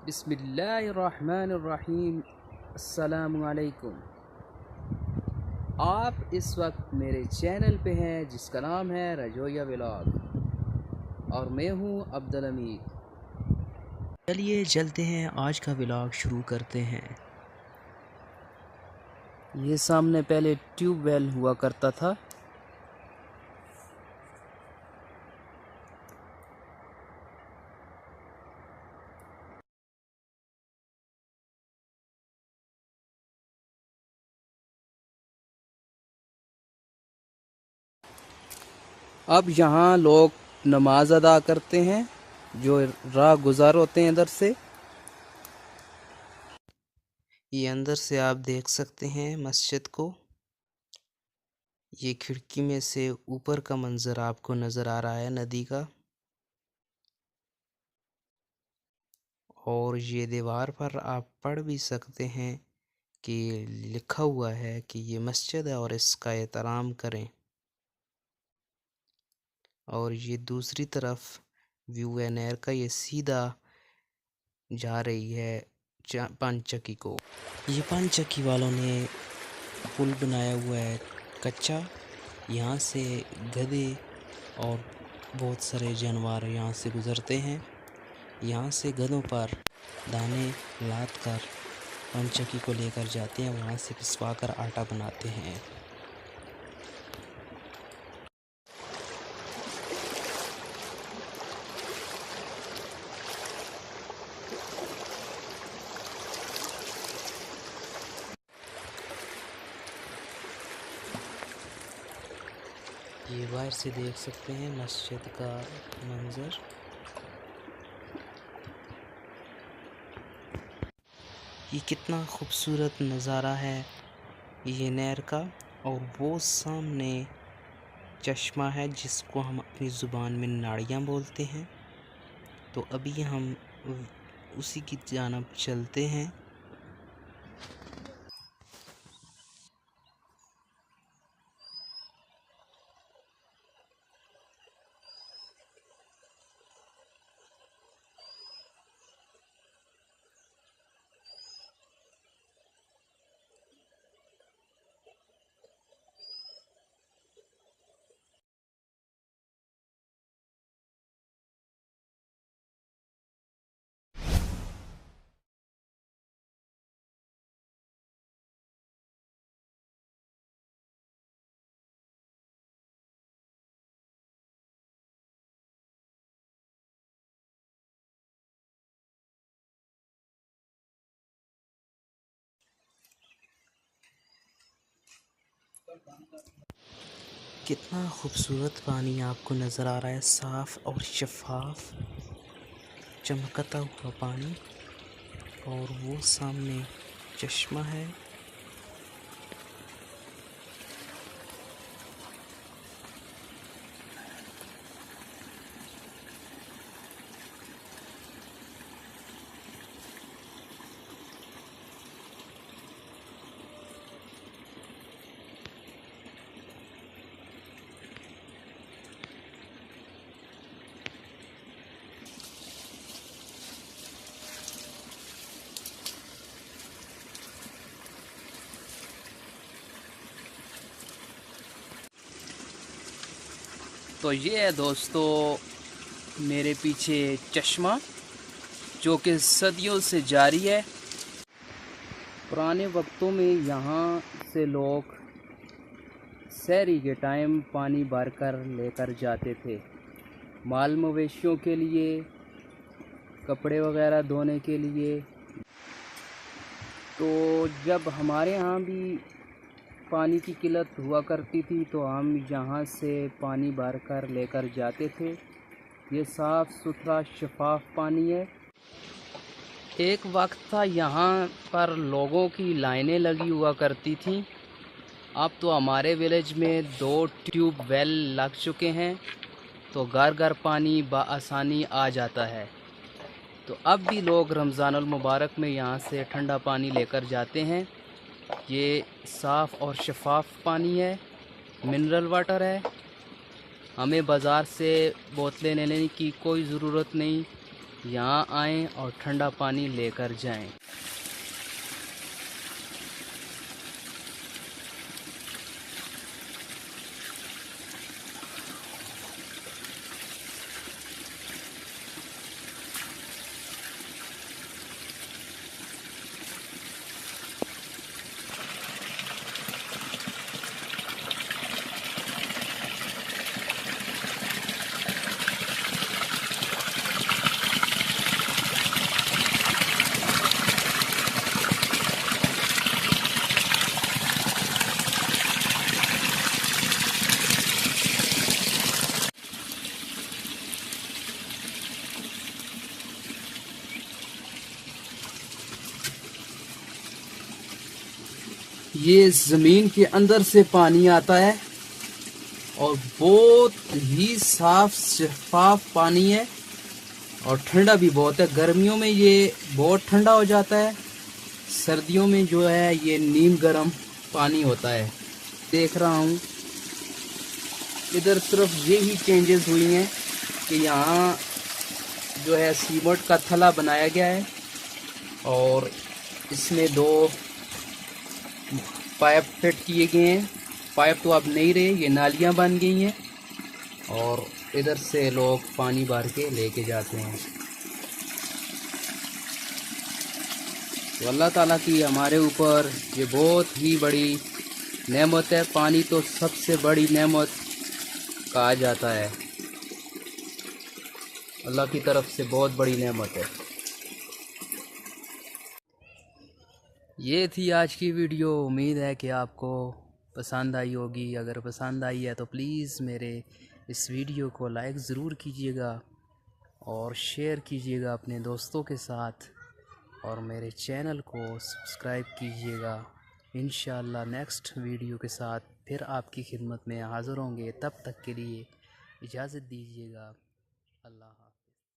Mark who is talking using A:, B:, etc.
A: बिस्मिल्लाहिर्रहमानिर्रहीम। अस्सलामुअलैकुम। आप इस वक्त मेरे चैनल पे हैं जिसका नाम है रजोया व्लॉग और मैं हूँ अब्दुल हमीद। चलिए चलते हैं, आज का व्लॉग शुरू करते हैं। ये सामने पहले ट्यूबवेल हुआ करता था। अब यहाँ लोग नमाज अदा करते हैं जो राह गुज़ार होते हैं इधर से। ये अंदर से आप देख सकते हैं मस्जिद को। ये खिड़की में से ऊपर का मंज़र आपको नज़र आ रहा है नदी का। और ये दीवार पर आप पढ़ भी सकते हैं कि लिखा हुआ है कि ये मस्जिद है और इसका एहतराम करें। और ये दूसरी तरफ व्यू है नहर का, ये सीधा जा रही है पांचचक्की को। ये पांचचक्की वालों ने पुल बनाया हुआ है कच्चा। यहाँ से गधे और बहुत सारे जानवर यहाँ से गुज़रते हैं। यहाँ से गधों पर दाने लाद कर पांचचक्की को लेकर जाते हैं, वहाँ से पिसवा कर आटा बनाते हैं। ये बाहर से देख सकते हैं मस्जिद का मंजर। ये कितना खूबसूरत नज़ारा है ये नहर का। और वो सामने चश्मा है जिसको हम अपनी ज़ुबान में नाड़ियाँ बोलते हैं। तो अभी हम उसी की जानब चलते हैं। कितना खूबसूरत पानी आपको नज़र आ रहा है, साफ़ और शफाफ चमकता हुआ पानी। और वो सामने चश्मा है। तो ये है दोस्तों मेरे पीछे चश्मा जो कि सदियों से जारी है। पुराने वक्तों में यहाँ से लोग सहरी के टाइम पानी भर कर लेकर जाते थे, माल मवेशियों के लिए, कपड़े वगैरह धोने के लिए। तो जब हमारे यहाँ भी पानी की किल्लत हुआ करती थी तो हम यहाँ से पानी भर कर लेकर जाते थे। ये साफ़ सुथरा शफाफ पानी है। एक वक्त था यहाँ पर लोगों की लाइनें लगी हुआ करती थीं। अब तो हमारे विलेज में 2 ट्यूबवेल लग चुके हैं, तो घर घर पानी बआसानी आ जाता है। तो अब भी लोग रमज़ानुल मुबारक में यहाँ से ठंडा पानी लेकर जाते हैं। ये साफ़ और शफाफ पानी है, मिनरल वाटर है। हमें बाज़ार से बोतलें लेने की कोई ज़रूरत नहीं। यहाँ आएं और ठंडा पानी लेकर जाएं। ये ज़मीन के अंदर से पानी आता है और बहुत ही साफ शफाफ पानी है और ठंडा भी बहुत है। गर्मियों में ये बहुत ठंडा हो जाता है, सर्दियों में जो है ये नीम गर्म पानी होता है। देख रहा हूँ इधर सिर्फ ये ही चेंजेस हुई हैं कि यहाँ जो है सीमेंट का थला बनाया गया है और इसमें 2 पाइप फिट किए गए हैं। पाइप तो अब नहीं रहे, ये नालियाँ बन गई हैं और इधर से लोग पानी भर के लेके जाते हैं। तो अल्लाह ताला की हमारे ऊपर ये बहुत ही बड़ी नेमत है। पानी तो सबसे बड़ी नेमत कहा जाता है, अल्लाह की तरफ से बहुत बड़ी नेमत है। ये थी आज की वीडियो। उम्मीद है कि आपको पसंद आई होगी। अगर पसंद आई है तो प्लीज़ मेरे इस वीडियो को लाइक ज़रूर कीजिएगा और शेयर कीजिएगा अपने दोस्तों के साथ और मेरे चैनल को सब्सक्राइब कीजिएगा। इंशाअल्लाह नेक्स्ट वीडियो के साथ फिर आपकी खिदमत में हाज़िर होंगे। तब तक के लिए इजाज़त दीजिएगा। अल्लाह हाफ़िज़।